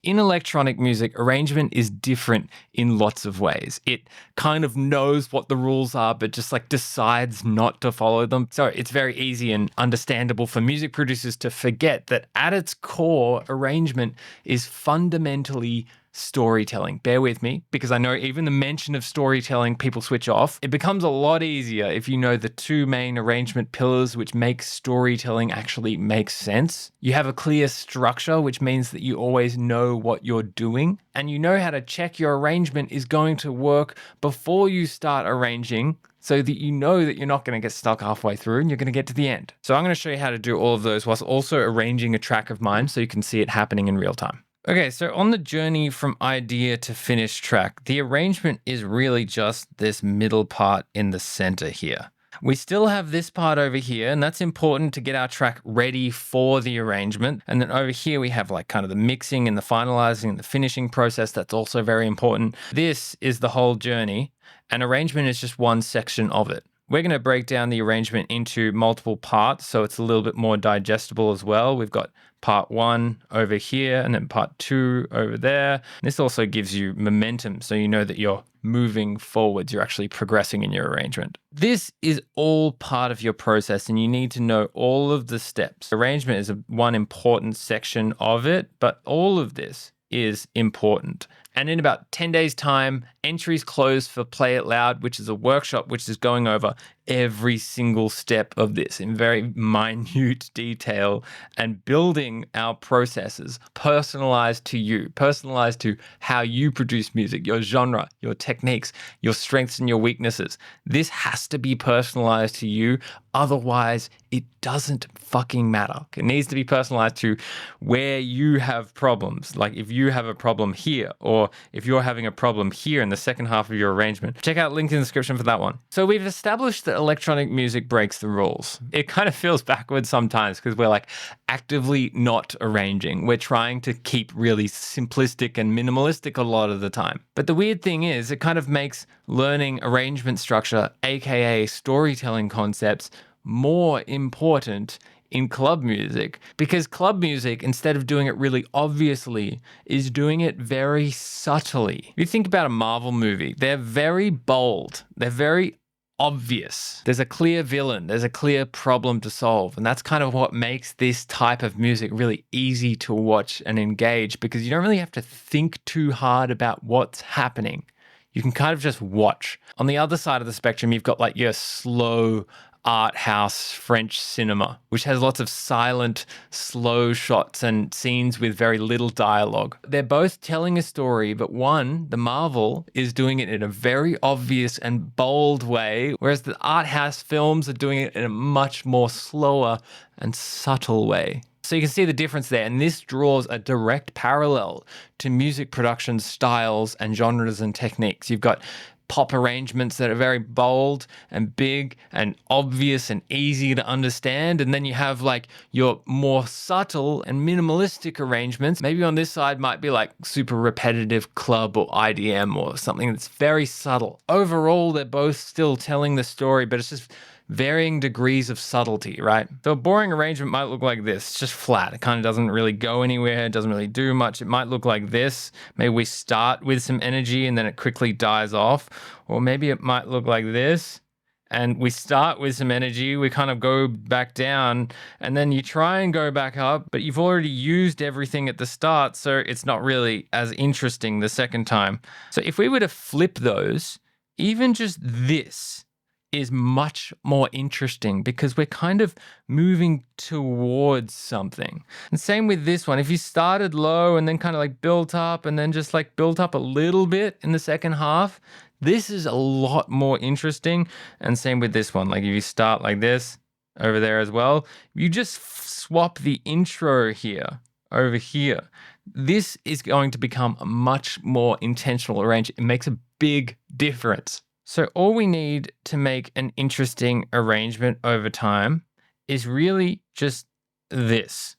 In electronic music, arrangement is different in lots of ways. It kind of knows what the rules are, but just like decides not to follow them. So it's very easy and understandable for music producers to forget that at its core, arrangement is fundamentally storytelling. Bear with me, because I know even the mention of storytelling, people switch off. It becomes a lot easier if you know the two main arrangement pillars which make storytelling actually make sense. You have a clear structure, which means that you always know what you're doing, and you know how to check your arrangement is going to work before you start arranging, so that you know that you're not going to get stuck halfway through and you're going to get to the end. So I'm going to show you how to do all of those whilst also arranging a track of mine so you can see it happening in real time. Okay, so on the journey from idea to finished track, the arrangement is really just this middle part in the center here. We still have this part over here, and that's important to get our track ready for the arrangement. And then over here, we have like kind of the mixing and the finalizing and the finishing process. That's also very important. This is the whole journey, and arrangement is just one section of it. We're going to break down the arrangement into multiple parts, so it's a little bit more digestible as well. We've got part 1 over here and then part 2 over there. This also gives you momentum, so you know that you're moving forwards, you're actually progressing in your arrangement. This is all part of your process, and you need to know all of the steps. Arrangement is one important section of it, but all of this is important. And in about 10 days' time, entries close for Play It Loud, which is a workshop which is going over every single step of this in very minute detail and building our processes personalized to you, personalized to how you produce music, your genre, your techniques, your strengths and your weaknesses. This has to be personalized to you. Otherwise, it doesn't fucking matter. It needs to be personalized to where you have problems. Like if you have a problem here, or if you're having a problem here in the second half of your arrangement, check out link in the description for that one. So we've established that electronic music breaks the rules. It kind of feels backwards sometimes because we're like actively not arranging. We're trying to keep really simplistic and minimalistic a lot of the time. But the weird thing is it kind of makes learning arrangement structure, aka storytelling concepts, more important in club music, because club music, instead of doing it really obviously, is doing it very subtly. If you think about a Marvel movie, they're very bold, they're very obvious. There's a clear villain, there's a clear problem to solve, and that's kind of what makes this type of music really easy to watch and engage, because you don't really have to think too hard about what's happening. You can kind of just watch. On the other side of the spectrum, you've got like your slow art house French cinema, which has lots of silent, slow shots and scenes with very little dialogue. They're both telling a story, but one, the Marvel, is doing it in a very obvious and bold way, whereas the art house films are doing it in a much more slower and subtle way. So you can see the difference there, and this draws a direct parallel to music production styles and genres and techniques. You've got pop arrangements that are very bold and big and obvious and easy to understand. And then you have like your more subtle and minimalistic arrangements. Maybe on this side might be like super repetitive club or IDM or something that's very subtle. Overall, they're both still telling the story, but it's just varying degrees of subtlety, right? So a boring arrangement might look like this. It's just flat. It kind of doesn't really go anywhere. It doesn't really do much. It might look like this. Maybe we start with some energy and then it quickly dies off. Or maybe it might look like this. And we start with some energy, we kind of go back down, and then you try and go back up, but you've already used everything at the start, so it's not really as interesting the second time. So if we were to flip those, even just this is much more interesting because we're kind of moving towards something. And same with this one. If you started low and then kind of like built up and then just like built up a little bit in the second half, this is a lot more interesting. And same with this one. Like if you start like this over there as well, you just swap the intro here over here. This is going to become a much more intentional arrangement. It makes a big difference. So all we need to make an interesting arrangement over time is really just this.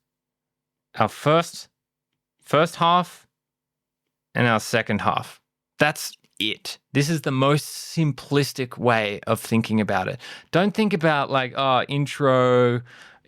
Our first half and our second half. That's it. This is the most simplistic way of thinking about it. Don't think about like, intro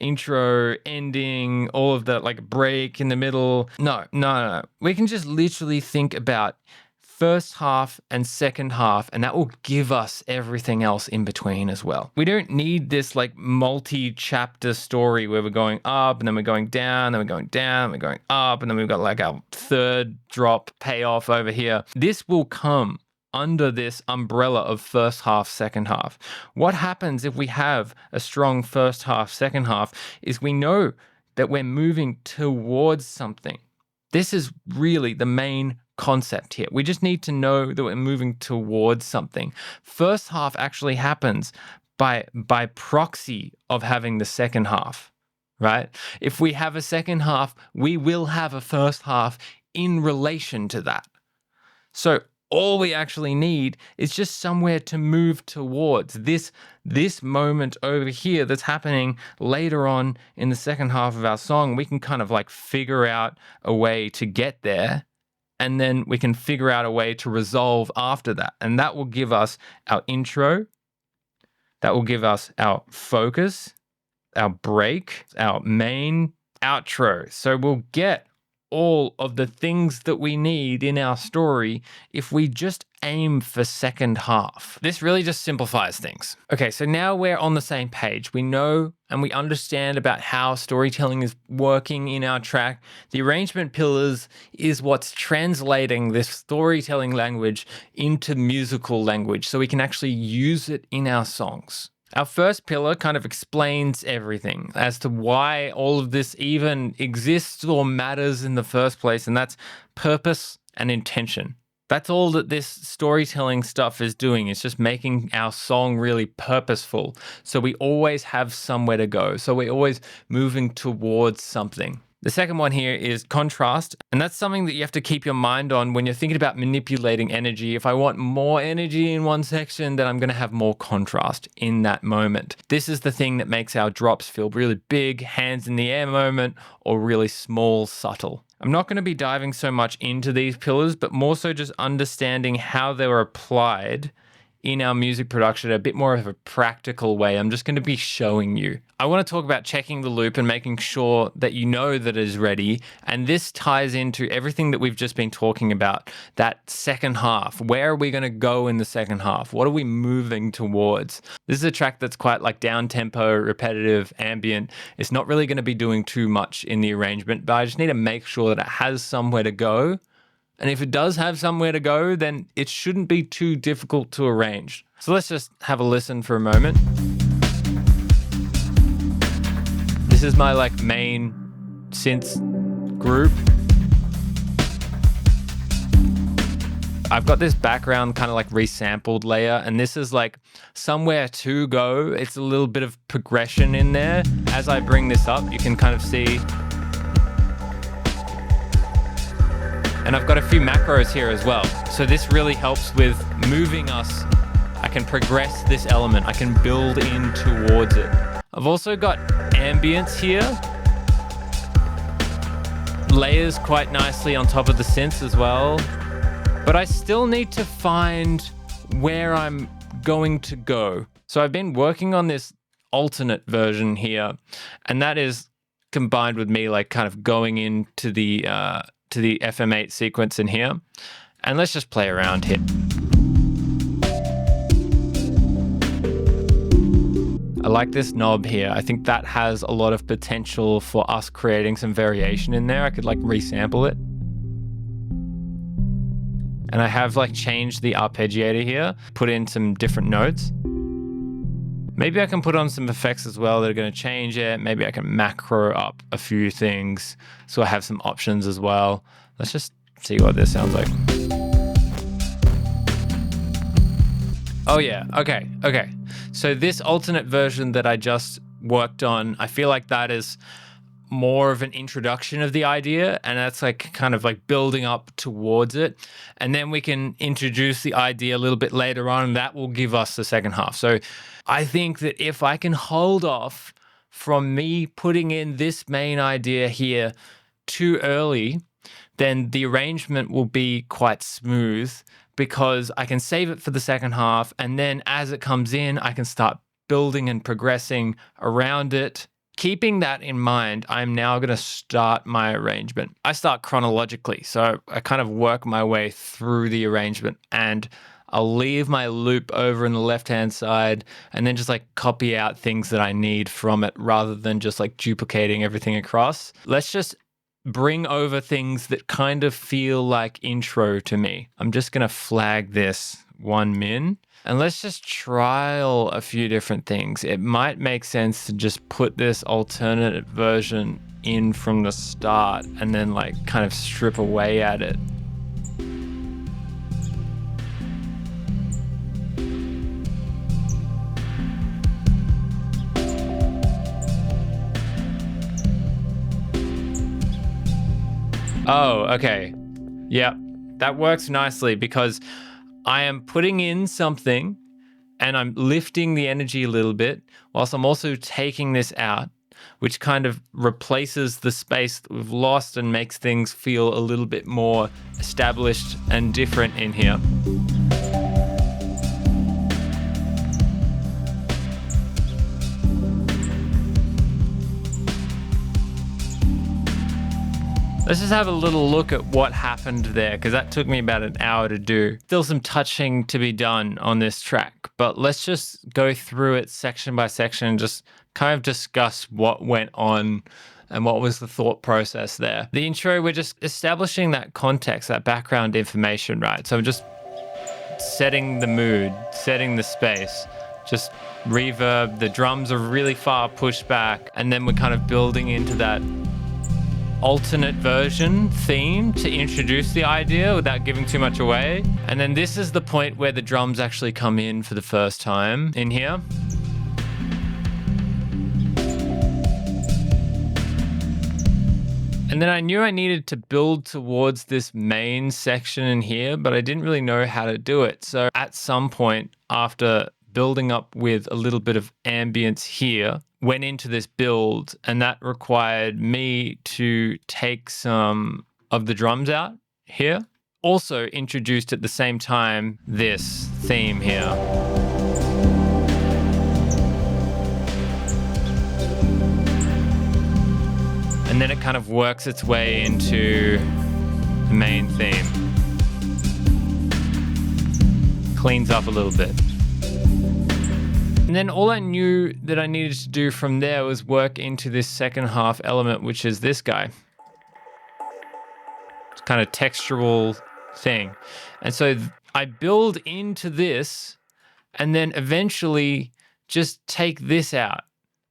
intro, ending, all of that, like break in the middle. No. We can just literally think about first half and second half, and that will give us everything else in between as well. We don't need this like multi-chapter story where we're going up and then we're going down, then we're going down, we're going up, and then we've got like our third drop payoff over here. This will come under this umbrella of first half, second half. What happens if we have a strong first half, second half is we know that we're moving towards something. This is really the main concept here. We just need to know that we're moving towards something. First half actually happens by proxy of having the second half, right? If we have a second half, we will have a first half in relation to that. So all we actually need is just somewhere to move towards this moment over here that's happening later on in the second half of our song. We can kind of like figure out a way to get there, and then we can figure out a way to resolve after that. And that will give us our intro, that will give us our focus, our break, our main outro. So we'll get all of the things that we need in our story if we just aim for second half. This really just simplifies things. Okay, so now we're on the same page. We know and we understand about how storytelling is working in our track. The arrangement pillars is what's translating this storytelling language into musical language so we can actually use it in our songs. Our first pillar kind of explains everything as to why all of this even exists or matters in the first place, and that's purpose and intention. That's all that this storytelling stuff is doing. It's just making our song really purposeful. So we always have somewhere to go. So we're always moving towards something. The second one here is contrast, and that's something that you have to keep your mind on when you're thinking about manipulating energy. If I want more energy in one section, then I'm going to have more contrast in that moment. This is the thing that makes our drops feel really big, hands in the air moment, or really small, subtle. I'm not going to be diving so much into these pillars, but more so just understanding how they were applied in our music production in a bit more of a practical way. I'm just going to be showing you. I want to talk about checking the loop and making sure that you know that it is ready. And this ties into everything that we've just been talking about, that second half. Where are we going to go in the second half? What are we moving towards? This is a track that's quite like down-tempo, repetitive, ambient. It's not really going to be doing too much in the arrangement, but I just need to make sure that it has somewhere to go. And if it does have somewhere to go, then it shouldn't be too difficult to arrange. So let's just have a listen for a moment. This is my like main synth group. I've got this background kind of like resampled layer, and this is like somewhere to go. It's a little bit of progression in there. As I bring this up, you can kind of see. And I've got a few macros here as well. So this really helps with moving us. I can progress this element. I can build in towards it. I've also got ambience here. Layers quite nicely on top of the synths as well. But I still need to find where I'm going to go. So I've been working on this alternate version here. And that is combined with me like kind of going into the FM8 sequence in here. And let's just play around here. I like this knob here. I think that has a lot of potential for us creating some variation in there. I could like resample it. And I have like changed the arpeggiator here, put in some different notes. Maybe I can put on some effects as well that are going to change it. Maybe I can macro up a few things so I have some options as well. Let's just see what this sounds like. Oh yeah, okay. So this alternate version that I just worked on, I feel like that is more of an introduction of the idea, and that's like kind of like building up towards it. And then we can introduce the idea a little bit later on, and that will give us the second half. So I think that if I can hold off from me putting in this main idea here too early, then the arrangement will be quite smooth because I can save it for the second half. And then as it comes in, I can start building and progressing around it Keeping that in mind, I'm now going to start my arrangement. I start chronologically. So I kind of work my way through the arrangement, and I'll leave my loop over in the left-hand side and then just like copy out things that I need from it rather than just like duplicating everything across. Let's just bring over things that kind of feel like intro to me. I'm just going to flag this 1 min. And let's just trial a few different things. It might make sense to just put this alternate version in from the start and then like kind of strip away at it. Oh, okay. Yeah, that works nicely because I am putting in something and I'm lifting the energy a little bit whilst I'm also taking this out, which kind of replaces the space that we've lost and makes things feel a little bit more established and different in here. Let's just have a little look at what happened there, because that took me about an hour to do. Still some touching to be done on this track, but let's just go through it section by section and just kind of discuss what went on and what was the thought process there. The intro, we're just establishing that context, that background information, right? So we're just setting the mood, setting the space, just reverb. The drums are really far pushed back, and then we're kind of building into that alternate version theme to introduce the idea without giving too much away. And then this is the point where the drums actually come in for the first time in here. And then I knew I needed to build towards this main section in here, but I didn't really know how to do it. So at some point, after building up with a little bit of ambience here, went into this build, and that required me to take some of the drums out here. Also introduced at the same time this theme here. And then it kind of works its way into the main theme. Cleans up a little bit. And then all I knew that I needed to do from there was work into this second half element, which is this guy. It's kind of textural thing. And so I build into this and then eventually just take this out.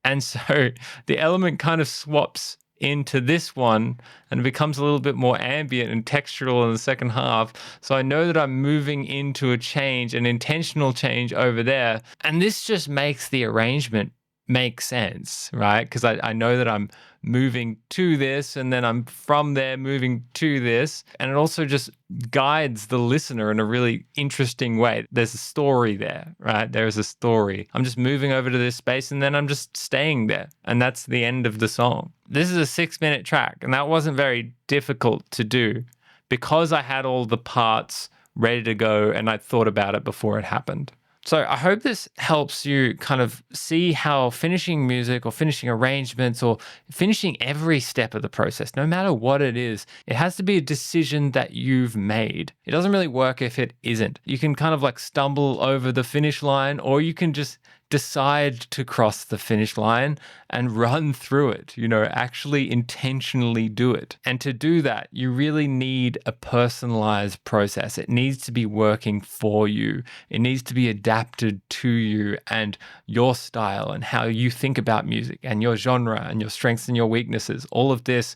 And so the element kind of swaps into this one and it becomes a little bit more ambient and textural in the second half. So I know that I'm moving into a change, an intentional change over there. And this just makes the arrangement make sense, right? Because I know that I'm moving to this and then I'm from there moving to this. And it also just guides the listener in a really interesting way. There's a story there, right? There's a story. I'm just moving over to this space and then I'm just staying there. And that's the end of the song. This is a 6-minute track, and that wasn't very difficult to do because I had all the parts ready to go and I thought about it before it happened. So I hope this helps you kind of see how finishing music or finishing arrangements or finishing every step of the process, no matter what it is, it has to be a decision that you've made. It doesn't really work if it isn't. You can kind of like stumble over the finish line, or you can just decide to cross the finish line and run through it, actually intentionally do it. And to do that, you really need a personalized process. It needs to be working for you. It needs to be adapted to you and your style and how you think about music and your genre and your strengths and your weaknesses. All of this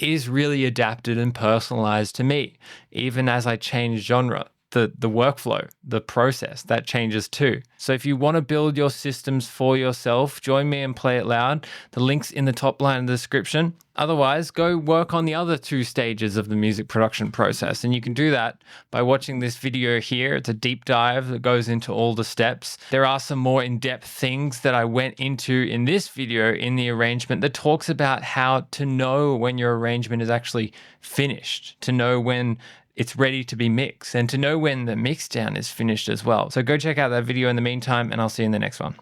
is really adapted and personalized to me, even as I change genre. The workflow, the process, that changes too. So if you want to build your systems for yourself, join me and Play It Loud. The link's in the top line of the description. Otherwise, go work on the other 2 stages of the music production process. And you can do that by watching this video here. It's a deep dive that goes into all the steps. There are some more in-depth things that I went into in this video in the arrangement that talks about how to know when your arrangement is actually finished, to know when it's ready to be mixed, and to know when the mix down is finished as well. So go check out that video in the meantime, and I'll see you in the next one.